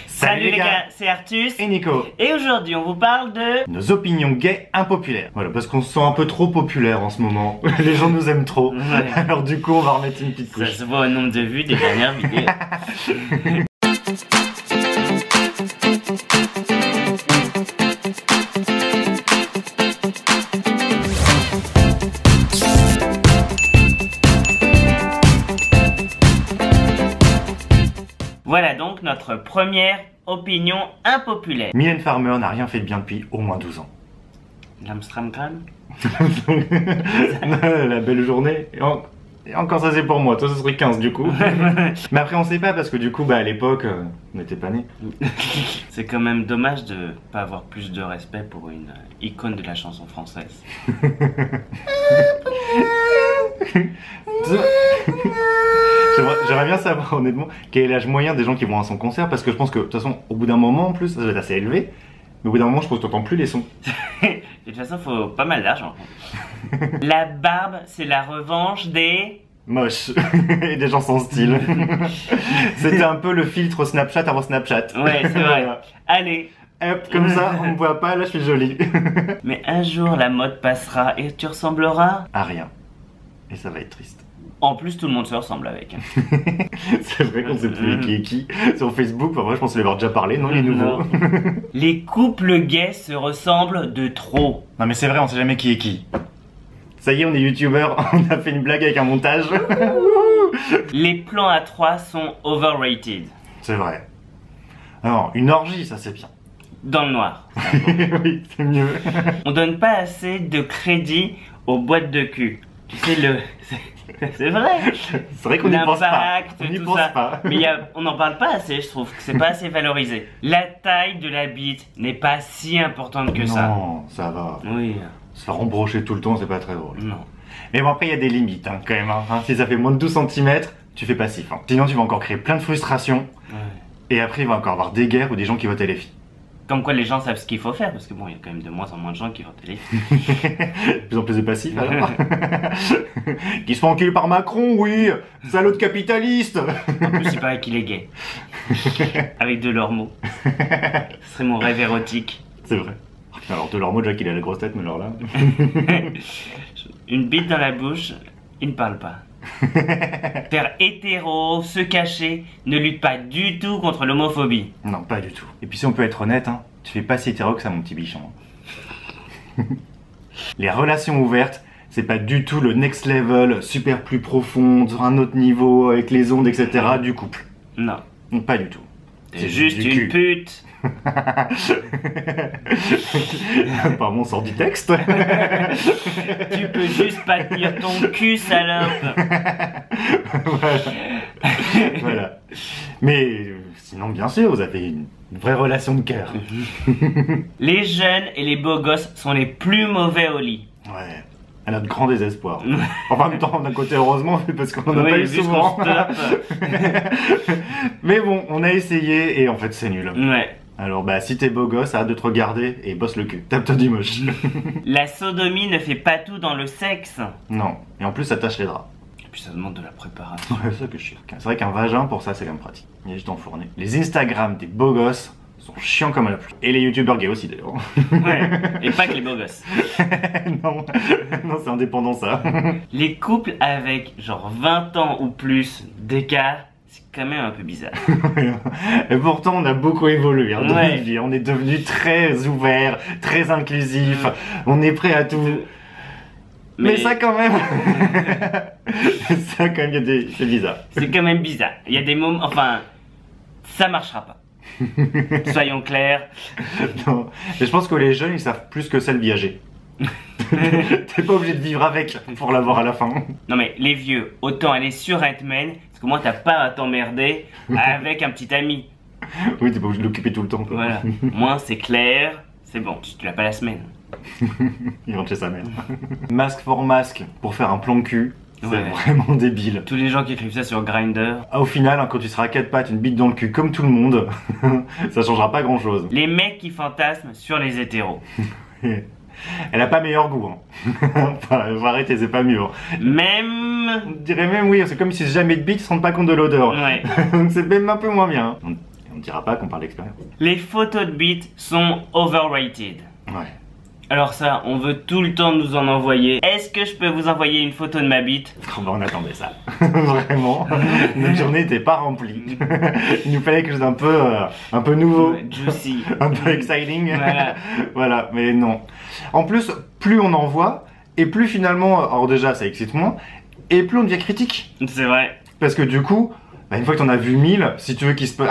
Salut les gars, c'est Artus et Nico. Et aujourd'hui on vous parle de nos opinions gays impopulaires. Voilà, parce qu'on se sent un peu trop populaire en ce moment. Les gens nous aiment trop. Ouais. Alors du coup on va remettre une petite couche. Ça se voit au nombre de vues des dernières vidéos. Voilà donc notre première opinion impopulaire. Mylène Farmer n'a rien fait de bien depuis au moins 12 ans. L'Amstramgram. La belle journée. Et encore ça c'est pour moi, toi ce serait 15 du coup. Mais après on sait pas parce que du coup à l'époque on n'était pas nés. C'est quand même dommage de pas avoir plus de respect pour une icône de la chanson française. J'aimerais bien savoir honnêtement quel est l'âge moyen des gens qui vont à son concert parce que je pense que de toute façon au bout d'un moment en plus ça doit être assez élevé. Mais au bout d'un moment je pense que t'entends plus les sons. De toute façon faut pas mal d'argent. La barbe c'est la revanche des... Moche et des gens sans style. C'était un peu le filtre Snapchat avant Snapchat. Ouais c'est vrai. Allez. Hop, comme ça on me voit pas, là je suis jolie. Mais un jour la mode passera et tu ressembleras à rien. Et ça va être triste. En plus tout le monde se ressemble avec. C'est vrai qu'on sait plus qui est qui. Sur Facebook, enfin, vrai je pense les avoir déjà parlé, non, il est nouveau. Les couples gays se ressemblent de trop. Non mais c'est vrai, on sait jamais qui est qui. Ça y est, on est youtubeur, on a fait une blague avec un montage. Les plans à 3 sont overrated. C'est vrai. Alors, une orgie, ça c'est bien. Dans le noir. Oui, c'est mieux. On donne pas assez de crédit aux boîtes de cul. Tu sais le... C'est vrai. C'est vrai qu'on n'y pense pas. On n'y pense pas. Mais on n'en parle pas assez, je trouve que c'est pas assez valorisé. La taille de la bite n'est pas si importante que ça. Non, ça va. Oui. Se faire embrocher tout le temps, c'est pas très drôle. Non. Mais bon, après, il y a des limites, hein, quand même. Hein. Si ça fait moins de 12 cm, tu fais passif. Hein. Sinon, tu vas encore créer plein de frustrations. Ouais. Et après, il va encore avoir des guerres ou des gens qui votent les filles. Comme quoi les gens savent ce qu'il faut faire, parce que bon, il y a quand même de moins en moins de gens qui votent les filles. De plus en plus de passifs, alors. Qui se font enculer par Macron, oui. Salaud de capitaliste. En plus, il paraît qu'il est gay. Avec de leurs mots. Ce serait mon rêve érotique. C'est vrai. Alors, de leur mot, déjà qu'il a la grosse tête, mais alors là... Une bite dans la bouche, il ne parle pas. Faire hétéro, se cacher, ne lutte pas du tout contre l'homophobie. Non, pas du tout. Et puis si on peut être honnête, hein, tu fais pas si hétéro que ça, mon petit bichon. Les relations ouvertes, c'est pas du tout le next level, super plus profond, sur un autre niveau, avec les ondes, etc. du couple. Non. Pas du tout. C'est juste une pute. Pardon, on sort du texte. Tu peux juste pas tenir ton cul, salope. Voilà. Mais sinon, bien sûr, vous avez une vraie relation de cœur. Les jeunes et les beaux gosses sont les plus mauvais au lit. Ouais. À notre grand désespoir. Enfin, en même temps, d'un côté, heureusement, parce qu'on en a pas eu souvent. Mais bon, on a essayé et en fait, c'est nul. Ouais. Alors, bah, si t'es beau gosse, arrête de te regarder et bosse le cul. Tape-toi du moche. La sodomie ne fait pas tout dans le sexe. Non. Et en plus, ça tâche les draps. Et puis ça demande de la préparation. Ouais, c'est ça que je suis. C'est vrai qu'un vagin, pour ça, c'est quand même pratique. Il est juste enfourné. Les Instagram des beaux gosses sont chiants comme la pluie. Et les youtubeurs gays aussi, d'ailleurs. Ouais. Et pas que les beaux gosses. Non, non, c'est indépendant ça. Les couples avec genre 20 ans ou plus d'écart, c'est quand même un peu bizarre. Et pourtant on a beaucoup évolué hein, dans Ouais. notre vie. On est devenu très ouvert, très inclusif, on est prêt à tout. Mais ça quand même, ça quand même, c'est bizarre. C'est quand même bizarre. Il y a des moments, enfin, ça marchera pas. Soyons clairs. Non. Mais je pense que les jeunes ils savent plus que c'est le viager. T'es pas obligé de vivre avec pour l'avoir à la fin. Non mais les vieux, autant aller sur Ant-Man, parce que moi t'as pas à t'emmerder avec un petit ami. Oui, t'es pas obligé de l'occuper tout le temps. Quoi. Voilà. Moi c'est clair, c'est bon, tu l'as pas la semaine. Il rentre chez sa mère. Masque for masque pour faire un plan de cul. C'est Ouais. vraiment débile. Tous les gens qui écrivent ça sur Grindr. Ah, au final, hein, quand tu seras à quatre pattes, une bite dans le cul comme tout le monde, ça changera pas grand chose. Les mecs qui fantasment sur les hétéros. Elle a pas meilleur goût. Hein. Enfin, faut arrêter, c'est pas mieux. Hein. Même... On dirait même oui, c'est comme si jamais de bite, ils se rendent pas compte de l'odeur. Ouais. Donc c'est même un peu moins bien. On On ne dira pas qu'on parle d'expérience. Les photos de bites sont overrated. Ouais. Alors ça, on veut tout le temps nous en envoyer. Est-ce que je peux vous envoyer une photo de ma bite? Oh, bah, on attendait ça. Vraiment. Notre journée n'était pas remplie. Il nous fallait quelque chose d'un peu nouveau. Juicy. Un peu exciting. Voilà. Voilà, mais non. En plus, plus on envoie, et plus finalement, alors déjà ça excite moins, et plus on devient critique. C'est vrai. Parce que du coup, bah, une fois que t'en as vu 1000, si tu veux qu'il se peut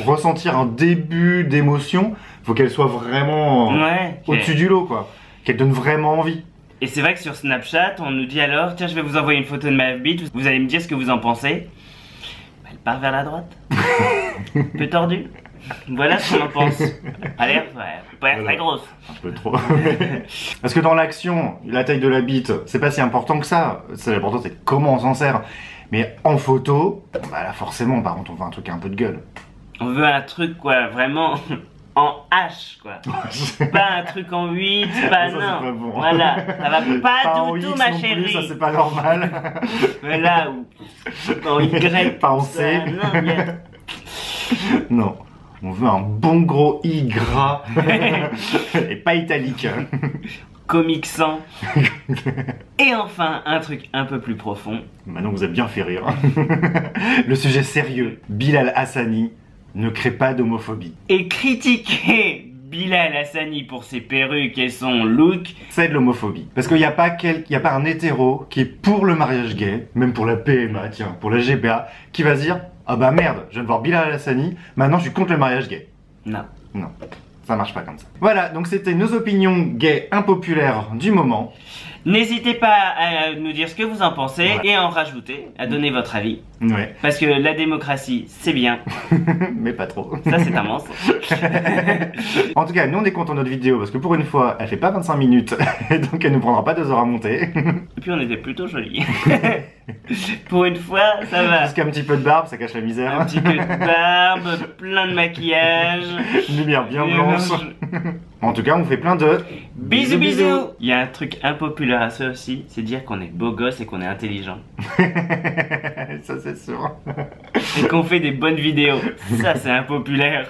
ressentir un début d'émotion, faut qu'elle soit vraiment Ouais. au-dessus du lot, quoi. Qu'elle donne vraiment envie. Et c'est vrai que sur Snapchat, on nous dit alors, tiens, je vais vous envoyer une photo de ma bite, vous allez me dire ce que vous en pensez. Elle part vers la droite. Peu tordue. Voilà ce qu'on en pense. Pas l'air très grosse. Un peu trop. Parce que dans l'action, la taille de la bite, c'est pas si important que ça. L'important, c'est comment on s'en sert. Mais en photo, bah là, forcément, par contre, on veut un truc un peu de gueule. On veut un truc, quoi, vraiment en H, quoi. Pas un truc en 8, pas Ça, non. c'est pas bon. Voilà, ça va pas en du X tout, ma non plus, chérie. ça, c'est pas normal. Voilà, ou en Y. Pas en ça, C. Non, bien. Non. On veut un bon gros I gras. Et pas italique. Comic sans. Et enfin, un truc un peu plus profond. Maintenant, vous avez bien fait rire. Le sujet sérieux. Bilal Hassani ne crée pas d'homophobie. Et critiquer Bilal Hassani pour ses perruques et son look, C'est de l'homophobie. Parce qu'il n'y a pas un hétéro qui est pour le mariage gay, même pour la PMA, tiens, pour la GPA, qui va se dire « Ah bah merde, je viens de voir Bilal Hassani, maintenant je suis contre le mariage gay. non. » Non, ça marche pas comme ça. Voilà, donc c'était nos opinions gays impopulaires du moment. N'hésitez pas à nous dire ce que vous en pensez Ouais. et à en rajouter, à donner votre avis. Ouais, Parce que la démocratie, c'est bien. mais pas trop. Ça, c'est un mensonge. En tout cas, nous on est contents de notre vidéo parce que pour une fois, elle fait pas 25 minutes, et donc elle nous prendra pas 2 heures à monter. Et puis, on était plutôt jolis. Pour une fois, ça va. Jusqu'à un petit peu de barbe, ça cache la Un misère. petit peu de barbe, plein de maquillage. Une lumière bien Et blanche. En tout cas, on fait plein de Bisous, bisous. Il y a un truc impopulaire à ça aussi, c'est dire qu'on est beau gosse et qu'on est intelligent. Ça c'est sûr. Et qu'on fait des bonnes vidéos. Ça, c'est impopulaire.